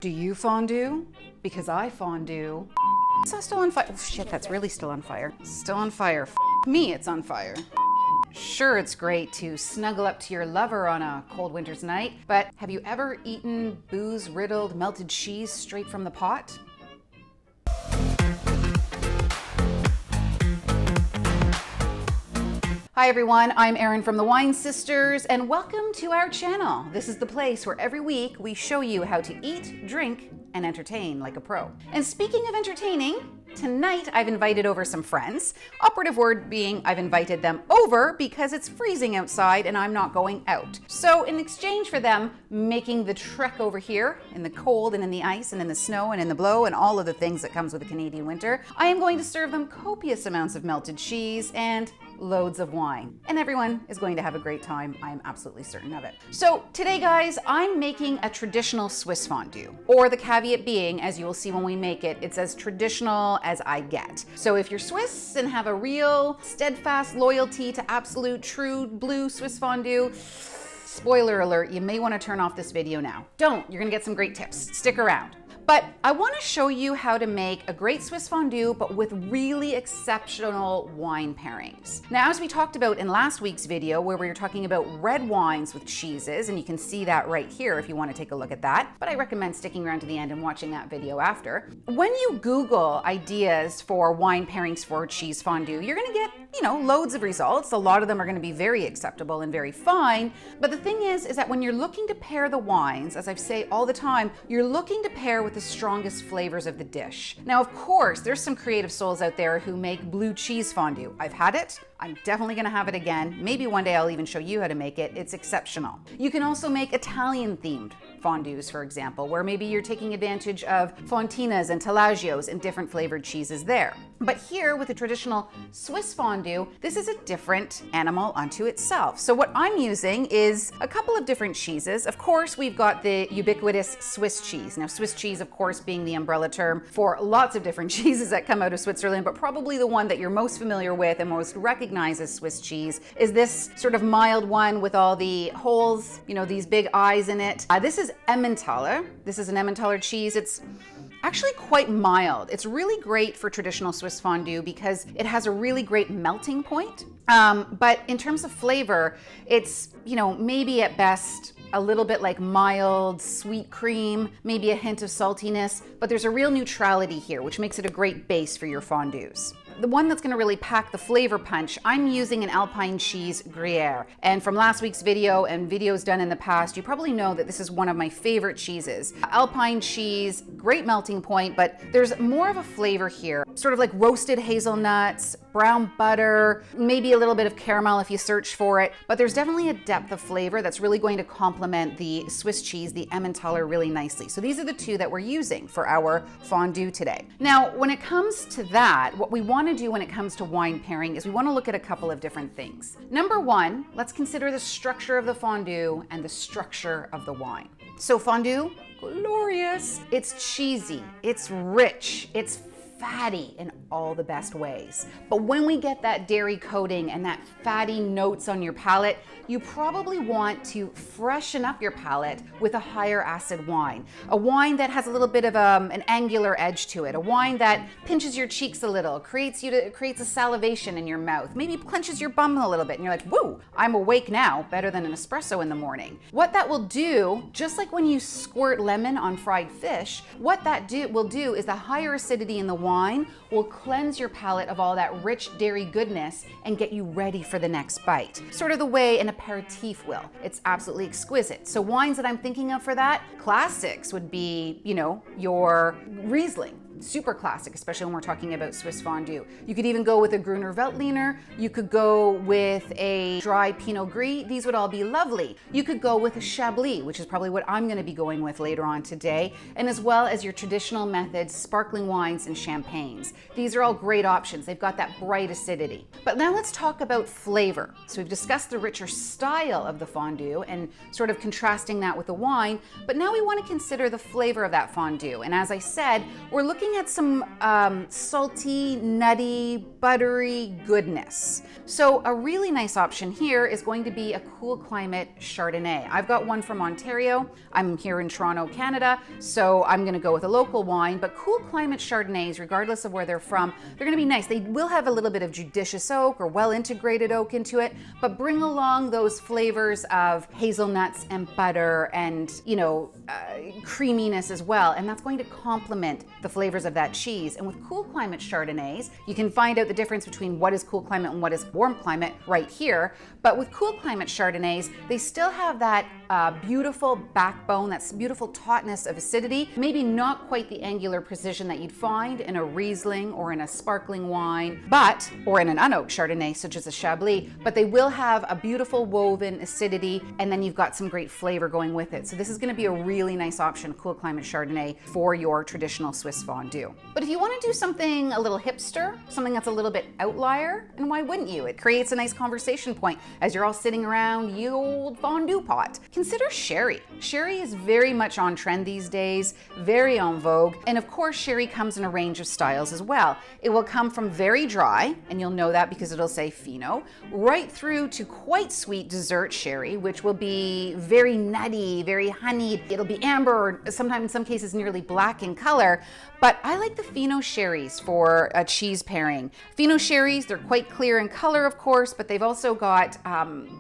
Do you fondue? Because I fondue. It's not still on fire. Oh shit, that's really still on fire. Still on fire. Me, it's on fire. Sure, it's great to snuggle up to your lover on a cold winter's night, but have you ever eaten booze-riddled melted cheese straight from the pot? Hi everyone, I'm Erin from the Wine Sisters, and welcome to our channel. This is the place where every week we show you how to eat, drink, and entertain like a pro. And speaking of entertaining, tonight I've invited over some friends. Operative word being I've invited them over because it's freezing outside and I'm not going out. So in exchange for them making the trek over here in the cold and in the ice and in the snow and in the blow and all of the things that comes with a Canadian winter, I am going to serve them copious amounts of melted cheese and loads of wine. And everyone is going to have a great time. I am absolutely certain of it. So today, guys, I'm making a traditional Swiss fondue, or the caveat being, as you will see when we make it, it's as traditional as I get. So if you're Swiss and have a real steadfast loyalty to absolute true blue Swiss fondue, spoiler alert, you may want to turn off this video now. Don't, you're gonna get some great tips. Stick around. But I want to show you how to make a great Swiss fondue, but with really exceptional wine pairings. Now, as we talked about in last week's video, where we were talking about red wines with cheeses, and you can see that right here if you want to take a look at that, but I recommend sticking around to the end and watching that video after. When you Google ideas for wine pairings for cheese fondue, you're going to get, loads of results. A lot of them are going to be very acceptable and very fine. But the thing is that when you're looking to pair the wines, as I say all the time, you're looking to pair with the strongest flavors of the dish. Now, of course, there's some creative souls out there who make blue cheese fondue. I've had it. I'm definitely gonna have it again. Maybe one day I'll even show you how to make it. It's exceptional. You can also make Italian themed fondues, for example, where maybe you're taking advantage of fontinas and tallaggios and different flavored cheeses there. But here with the traditional Swiss fondue, this is a different animal unto itself. So what I'm using is a couple of different cheeses. Of course, we've got the ubiquitous Swiss cheese. Now, Swiss cheese, of course, being the umbrella term for lots of different cheeses that come out of Switzerland, but probably the one that you're most familiar with and most recognized as Swiss cheese is this sort of mild one with all the holes, these big eyes in it. This is Emmentaler. This is an Emmentaler cheese. It's actually quite mild. It's really great for traditional Swiss fondue because it has a really great melting point. But in terms of flavor, it's, maybe at best a little bit like mild sweet cream, maybe a hint of saltiness, but there's a real neutrality here, which makes it a great base for your fondues. The one that's going to really pack the flavor punch, I'm using an Alpine cheese Gruyere. And from last week's video and videos done in the past, you probably know that this is one of my favorite cheeses. Alpine cheese, great melting point, but there's more of a flavor here. Sort of like roasted hazelnuts, brown butter, maybe a little bit of caramel if you search for it, but there's definitely a depth of flavor that's really going to complement the Swiss cheese, the Emmentaler, really nicely. So these are the two that we're using for our fondue today. Now, when it comes to that, what we want to do when it comes to wine pairing is we want to look at a couple of different things. Number one, let's consider the structure of the fondue and the structure of the wine. So fondue, glorious. It's cheesy, it's rich, it's fatty in all the best ways. But when we get that dairy coating and that fatty notes on your palate, you probably want to freshen up your palate with a higher acid wine. A wine that has a little bit of an angular edge to it. A wine that pinches your cheeks a little, creates a salivation in your mouth, maybe clenches your bum a little bit and you're like, whoa, I'm awake now, better than an espresso in the morning. What that will do, just like when you squirt lemon on fried fish, what that will do is the higher acidity in the wine will cleanse your palate of all that rich dairy goodness and get you ready for the next bite. Sort of the way an aperitif will. It's absolutely exquisite. So wines that I'm thinking of for that, classics would be, your Riesling. Super classic, especially when we're talking about Swiss fondue. You could even go with a Gruner Veltliner. You could go with a dry Pinot Gris. These would all be lovely. You could go with a Chablis, which is probably what I'm going to be going with later on today, and as well as your traditional methods, sparkling wines and champagnes. These are all great options. They've got that bright acidity. But now let's talk about flavor. So we've discussed the richer style of the fondue and sort of contrasting that with the wine, but now we want to consider the flavor of that fondue. And as I said, we're looking looking at some salty, nutty, buttery goodness. So a really nice option here is going to be a cool climate Chardonnay. I've got one from Ontario. I'm here in Toronto, Canada, so I'm gonna go with a local wine, but cool climate Chardonnays, regardless of where they're from, they're gonna be nice. They will have a little bit of judicious oak or well-integrated oak into it, but bring along those flavors of hazelnuts and butter and, you know, creaminess as well, and that's going to complement the flavors of that cheese. And with cool climate Chardonnays, you can find out the difference between what is cool climate and what is warm climate right here. But with cool climate Chardonnays, they still have that beautiful backbone, that beautiful tautness of acidity, maybe not quite the angular precision that you'd find in a Riesling or in a sparkling wine, or in an unoaked Chardonnay such as a Chablis, but they will have a beautiful woven acidity, and then you've got some great flavor going with it. So this is going to be a really nice option, cool climate Chardonnay, for your traditional Swiss fondue. But if you want to do something a little hipster, something that's a little bit outlier, and why wouldn't you? It creates a nice conversation point as you're all sitting around the old fondue pot. Consider sherry. Sherry is very much on trend these days, very en vogue, and of course sherry comes in a range of styles as well. It will come from very dry, and you'll know that because it'll say fino, right through to quite sweet dessert sherry, which will be very nutty, very honeyed. It'll be amber, or sometimes in some cases nearly black in color, but I like the fino sherries for a cheese pairing. Fino sherries, they're quite clear in color, of course, but they've also got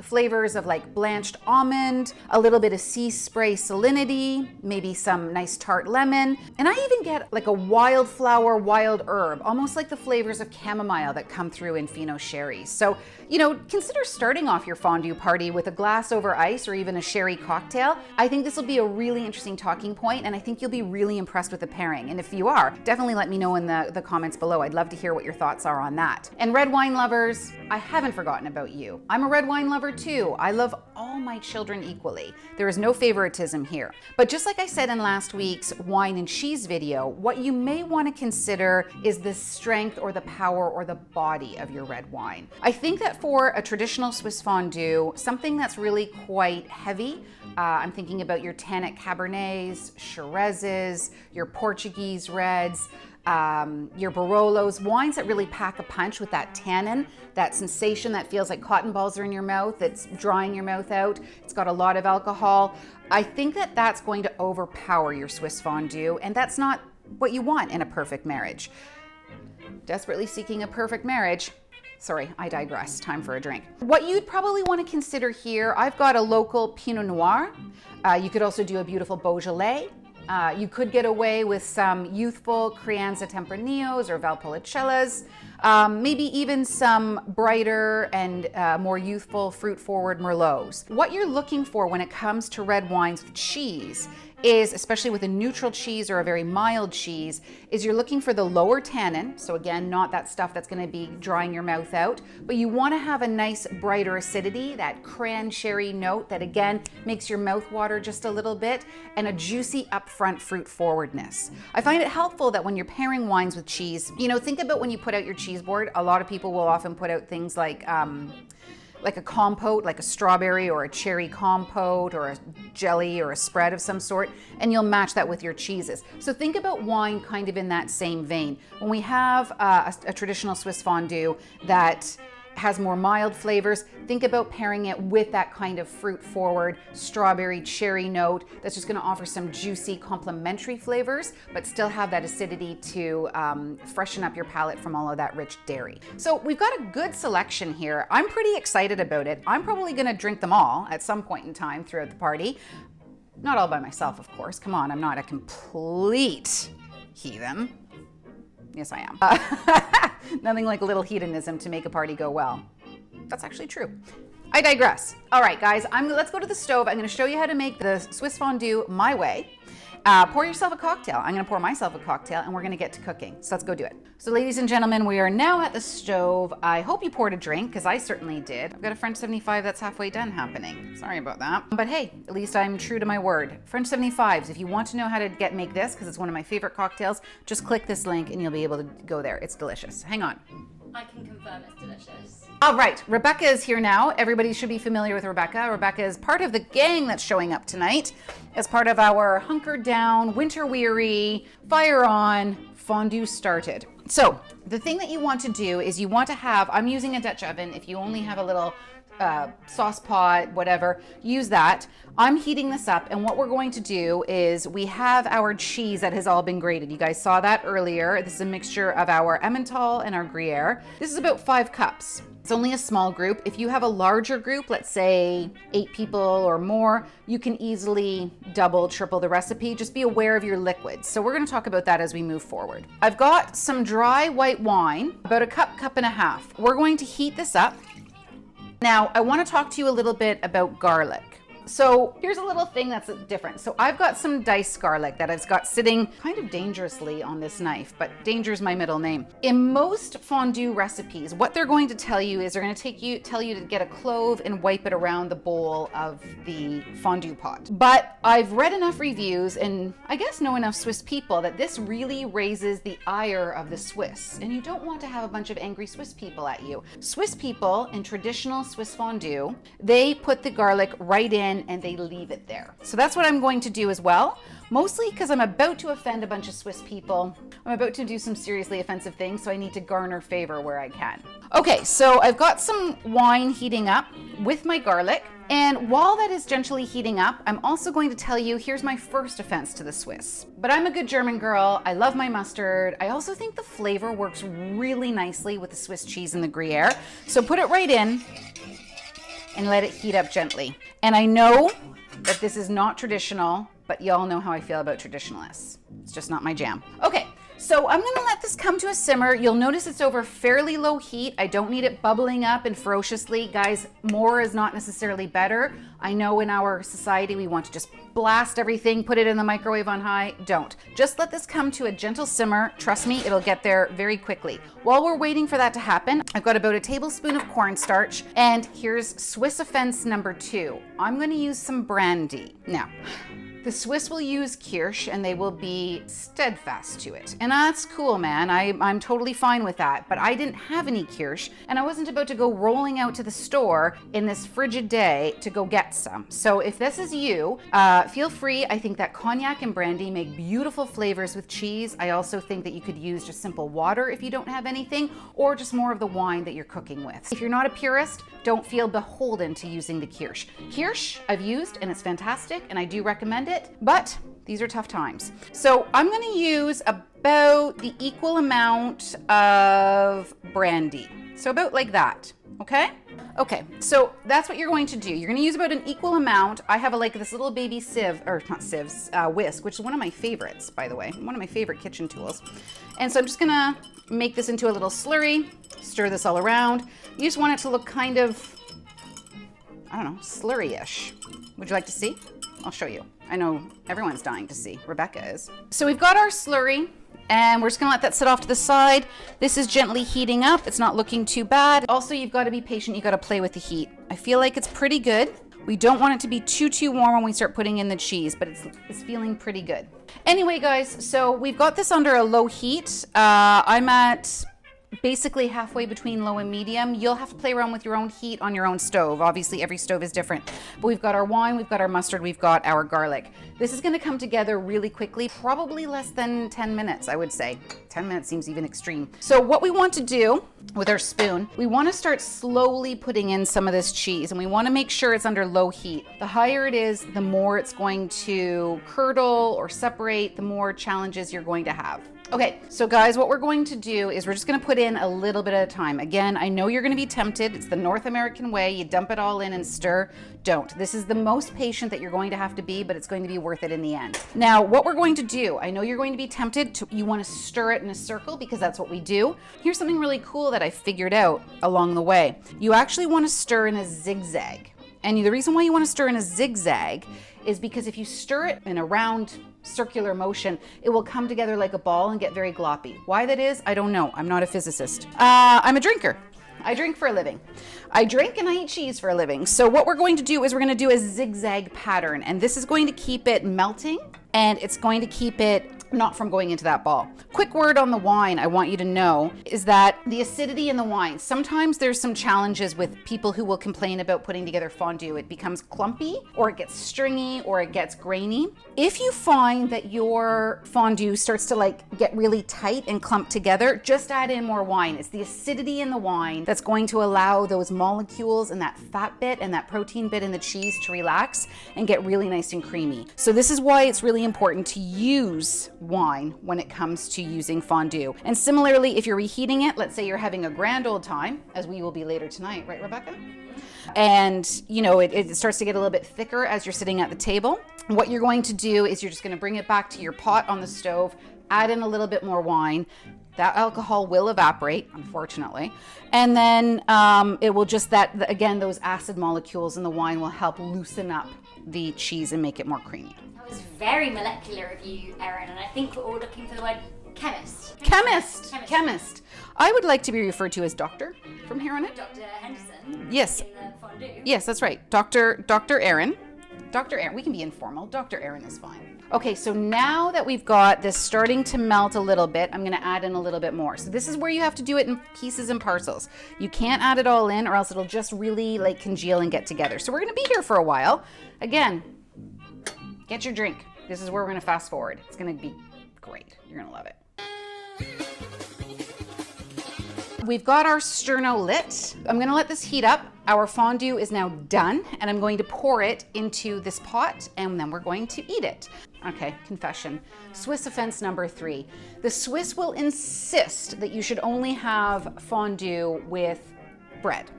flavors of like blanched almond, a little bit of sea spray salinity, maybe some nice tart lemon, and I even get like a wildflower, wild herb, almost like the flavors of chamomile that come through in fino sherries. So, you know, consider starting off your fondue party with a glass over ice or even a sherry cocktail. I think this will be a really interesting talking point, and I think you'll be really impressed with the pairing. And if you are, definitely let me know in the comments below. I'd love to hear what your thoughts are on that. And red wine lovers, I haven't forgotten about you. I'm a red wine lover too. I love all my children equally. There is no favoritism here. But just like I said in last week's wine and cheese video, what you may want to consider is the strength or the power or the body of your red wine. I think that for a traditional Swiss fondue, something that's really quite heavy, I'm thinking about your tannic Cabernets, Shirazes, your Portuguese reds, your Barolos, wines that really pack a punch with that tannin, that sensation that feels like cotton balls are in your mouth, it's drying your mouth out, it's got a lot of alcohol. I think that that's going to overpower your Swiss fondue, and that's not what you want in a perfect marriage. Desperately seeking a perfect marriage. Sorry, I digress. Time for a drink. What you'd probably want to consider here, I've got a local Pinot Noir. You could also do a beautiful Beaujolais. You could get away with some youthful Crianza Tempranillos or Valpolicellas, maybe even some brighter and more youthful fruit-forward Merlots. What you're looking for when it comes to red wines with cheese is, especially with a neutral cheese or a very mild cheese, is you're looking for the lower tannin. So again, not that stuff that's going to be drying your mouth out, but you want to have a nice brighter acidity, that cran sherry note that again makes your mouth water just a little bit, and a juicy upfront fruit forwardness. I find it helpful that when you're pairing wines with cheese, you know, think about when you put out your cheese board. A lot of people will often put out things like a compote, like a strawberry or a cherry compote or a jelly or a spread of some sort, and you'll match that with your cheeses. So think about wine kind of in that same vein. When we have a traditional Swiss fondue that has more mild flavors, think about pairing it with that kind of fruit-forward strawberry cherry note that's just going to offer some juicy complementary flavors, but still have that acidity to freshen up your palate from all of that rich dairy. So we've got a good selection here. I'm pretty excited about it. I'm probably going to drink them all at some point in time throughout the party. Not all by myself, of course. Come on, I'm not a complete heathen. Yes, I am. Nothing like a little hedonism to make a party go well. That's actually true. I digress. All right, guys, let's go to the stove. I'm going to show you how to make the Swiss fondue my way. Pour yourself a cocktail. I'm going to pour myself a cocktail, and we're going to get to cooking. So let's go do it. So ladies and gentlemen, we are now at the stove. I hope you poured a drink, because I certainly did. I've got a French 75 that's halfway done happening. Sorry about that. But hey, at least I'm true to my word. French 75s, if you want to know how to make this, because it's one of my favorite cocktails, just click this link and you'll be able to go there. It's delicious. Hang on. I can confirm it's delicious. All right, Rebecca is here now. Everybody should be familiar with Rebecca. Rebecca is part of the gang that's showing up tonight as part of our hunkered down, winter weary, fire on, fondue started. So the thing that you want to do is you want to have, I'm using a Dutch oven. If you only have a little sauce pot, whatever, use that. I'm heating this up, and what we're going to do is we have our cheese that has all been grated. You guys saw that earlier. This is a mixture of our Emmental and our Gruyere. This is about 5 cups. It's only a small group. If you have a larger group, let's say 8 people or more, you can easily double, triple the recipe. Just be aware of your liquids. So we're going to talk about that as we move forward. I've got some dry white wine, about a cup, cup and a half. We're going to heat this up. Now, I want to talk to you a little bit about garlic. So here's a little thing that's different. So I've got some diced garlic that I've got sitting kind of dangerously on this knife, but danger is my middle name. In most fondue recipes, what they're going to tell you is they're going to tell you to get a clove and wipe it around the bowl of the fondue pot. But I've read enough reviews and I guess know enough Swiss people that this really raises the ire of the Swiss. And you don't want to have a bunch of angry Swiss people at you. Swiss people in traditional Swiss fondue, they put the garlic right in and they leave it there. So that's what I'm going to do as well, mostly because I'm about to offend a bunch of Swiss people. I'm about to do some seriously offensive things, so I need to garner favor where I can. Okay, so I've got some wine heating up with my garlic, and while that is gently heating up, I'm also going to tell you, here's my first offense to the Swiss. But I'm a good German girl, I love my mustard. I also think the flavor works really nicely with the Swiss cheese and the Gruyere. So put it right in and let it heat up gently. And I know that this is not traditional, but y'all know how I feel about traditionalists. It's just not my jam. Okay, so I'm gonna let this come to a simmer. You'll notice it's over fairly low heat. I don't need it bubbling up and ferociously. Guys, more is not necessarily better. I know in our society we want to just blast everything, put it in the microwave on high. Don't. Just let this come to a gentle simmer. Trust me, it'll get there very quickly. While we're waiting for that to happen, I've got about a tablespoon of cornstarch, and here's Swiss offense number 2. I'm gonna use some brandy. Now, the Swiss will use Kirsch and they will be steadfast to it. And that's cool, man. I'm totally fine with that. But I didn't have any Kirsch and I wasn't about to go rolling out to the store in this frigid day to go get some. So if this is you, feel free. I think that cognac and brandy make beautiful flavors with cheese. I also think that you could use just simple water if you don't have anything, or just more of the wine that you're cooking with. If you're not a purist, don't feel beholden to using the Kirsch. Kirsch I've used and it's fantastic and I do recommend it. But these are tough times. So I'm going to use about the equal amount of brandy. So about like that. Okay? Okay, so that's what you're going to do. You're going to use about an equal amount. I have this little baby sieve, or not sieves, whisk, which is one of my favorites, by the way. One of my favorite kitchen tools. And so I'm just going to make this into a little slurry, stir this all around. You just want it to look kind of, I don't know, slurry-ish. Would you like to see? I'll show you. I know everyone's dying to see. Rebecca is. So we've got our slurry and we're just gonna let that sit off to the side. This is gently heating up. It's not looking too bad. Also, you've got to be patient. You got to play with the heat. I feel like it's pretty good. We don't want it to be too warm when we start putting in the cheese, but it's feeling pretty good. Anyway, guys, so we've got this under a low heat. I'm at basically halfway between low and medium. You'll have to play around with your own heat on your own stove. Obviously, every stove is different. But we've got our wine, we've got our mustard, we've got our garlic. This is going to come together really quickly, probably less than 10 minutes, I would say. 10 minutes seems even extreme. So what we want to do with our spoon, we want to start slowly putting in some of this cheese, and we want to make sure it's under low heat. The higher it is, the more it's going to curdle or separate, the more challenges you're going to have. Okay, so guys, what we're going to do is we're just going to put in a little bit at a time. Again, I know you're going to be tempted. It's the North American way. You dump it all in and stir. Don't. This is the most patient that you're going to have to be, but it's going to be worth it in the end. Now, what we're going to do, I know you're going to be tempted to, you want to stir it in a circle because that's what we do. Here's something really cool that I figured out along the way. You actually want to stir in a zigzag. And the reason why you want to stir in a zigzag is because if you stir it in a round circular motion, it will come together like a ball and get very gloppy. Why that is, I don't know. I'm not a physicist. I'm a drinker. I drink for a living. I drink and I eat cheese for a living. So what we're going to do is we're going to do a zigzag pattern, and this is going to keep it melting and it's going to keep it not from going into that ball. Quick word on the wine I want you to know is that the acidity in the wine, sometimes there's some challenges with people who will complain about putting together fondue. It becomes clumpy, or it gets stringy, or it gets grainy. If you find that your fondue starts to like get really tight and clump together, just add in more wine. It's the acidity in the wine that's going to allow those molecules and that fat bit and that protein bit in the cheese to relax and get really nice and creamy. So this is why it's really important to use wine when it comes to using fondue. And similarly, if you're reheating it, let's say you're having a grand old time, as we will be later tonight, right, Rebecca? And you know, it starts to get a little bit thicker as you're sitting at the table. What you're going to do is you're just going to bring it back to your pot on the stove, add in a little bit more wine. That alcohol will evaporate, unfortunately. And then it will just, again, those acid molecules in the wine will help loosen up the cheese and make it more creamy. That was very molecular of you, Erin, and I think we're all looking for the word chemist. Chemist. I would like to be referred to as doctor from here on in. Dr. Henderson. Yes. In the fondue. Yes, that's right. Dr. Erin. Dr. Erin, we can be informal. Dr. Erin is fine. Okay, so now that we've got this starting to melt a little bit, I'm gonna add in a little bit more. So this is where you have to do it in pieces and parcels. You can't add it all in or else it'll just really like congeal and get together. So we're gonna be here for a while. Again, get your drink. This is where we're gonna fast forward. It's gonna be great. You're gonna love it. We've got our sterno lit. I'm gonna let this heat up. Our fondue is now done, and I'm going to pour it into this pot, and then we're going to eat it. Okay, confession. Swiss offense number 3. The Swiss will insist that you should only have fondue with bread,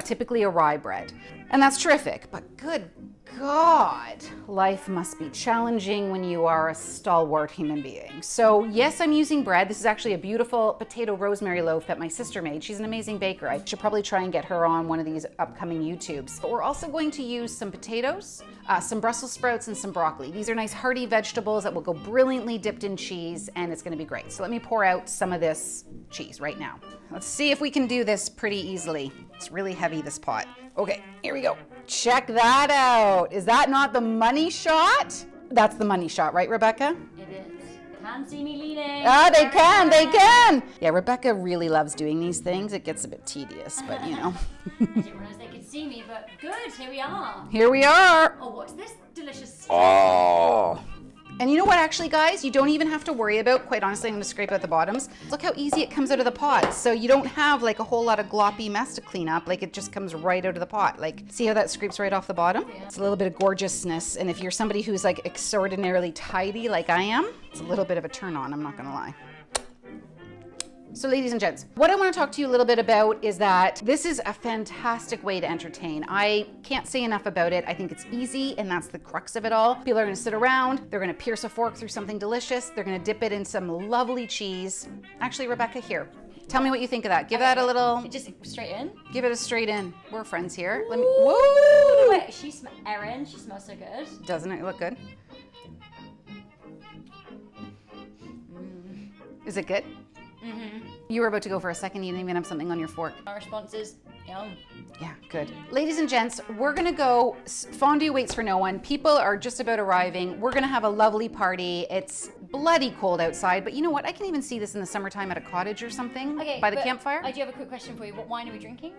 typically a rye bread. And that's terrific, but good God, life must be challenging when you are a stalwart human being. So yes, I'm using bread. This is actually a beautiful potato rosemary loaf that my sister made. She's an amazing baker. I should probably try and get her on one of these upcoming YouTubes. But we're also going to use some potatoes, some Brussels sprouts, and some broccoli. These are nice hearty vegetables that will go brilliantly dipped in cheese, and it's gonna be great. So let me pour out some of this cheese right now. Let's see if we can do this pretty easily. It's really heavy, this pot. Okay, here we go. Check that out. Is that not the money shot? That's the money shot, right, Rebecca? It is. Can't see me leaning. Ah, they can. Yeah, Rebecca really loves doing these things. It gets a bit tedious, but you know. I didn't realize they could see me, but good, here we are. Here we are. Oh, what's this delicious? Oh. And you know what, actually, guys, you don't even have to worry about, quite honestly, I'm gonna scrape out the bottoms. Look how easy it comes out of the pot. So you don't have like a whole lot of gloppy mess to clean up. Like it just comes right out of the pot. Like, see how that scrapes right off the bottom? Yeah. It's a little bit of gorgeousness. And if you're somebody who's like extraordinarily tidy like I am, it's a little bit of a turn on, I'm not gonna lie. So ladies and gents, what I want to talk to you a little bit about is that this is a fantastic way to entertain. I can't say enough about it. I think it's easy, and that's the crux of it all. People are going to sit around, they're going to pierce a fork through something delicious, they're going to dip it in some lovely cheese. Actually, Rebecca, here. Tell me what you think of that. Give that a little... Just straight in? Give it a straight in. We're friends here. Let me... Woo! Wait, Erin, she smells so good. Doesn't it look good? Is it good? Mm-hmm. You were about to go for a second. You didn't even have something on your fork. Our response is yum. Yeah, good. Ladies and gents, we're gonna go. Fondue waits for no one. People are just about arriving. We're gonna have a lovely party. It's bloody cold outside, but you know what? I can even see this in the summertime at a cottage or something by the campfire. I do have a quick question for you. What wine are we drinking?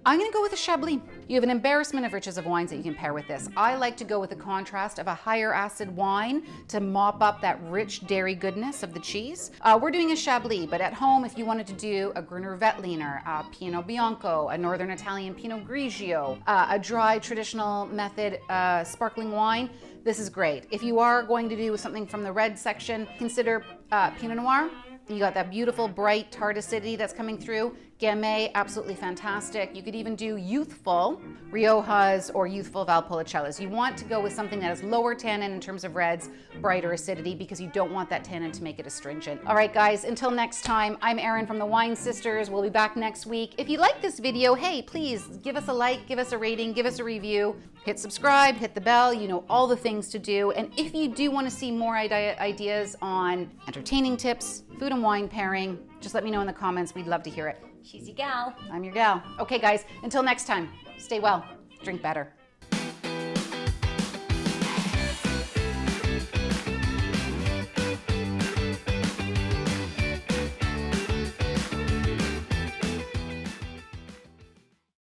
I'm gonna go with a Chablis. You have an embarrassment of riches of wines that you can pair with this. I like to go with the contrast of a higher acid wine to mop up that rich dairy goodness of the cheese. We're doing a Chablis, but at home, if you wanted to do a Gruner Veltliner, a Pinot Bianco, a Northern Italian Pinot Grigio, a dry traditional method sparkling wine, this is great. If you are going to do something from the red section, consider Pinot Noir. You got that beautiful, bright, tart acidity that's coming through. Gamay, absolutely fantastic. You could even do youthful Riojas or youthful Valpolicellas. You want to go with something that has lower tannin in terms of reds, brighter acidity, because you don't want that tannin to make it astringent. All right, guys, until next time, I'm Erin from the Wine Sisters. We'll be back next week. If you like this video, hey, please give us a like, give us a rating, give us a review, hit subscribe, hit the bell, you know all the things to do. And if you do want to see more ideas on entertaining tips, food and wine pairing, just let me know in the comments. We'd love to hear it. She's your gal. I'm your gal. Okay, guys, until next time, stay well, drink better.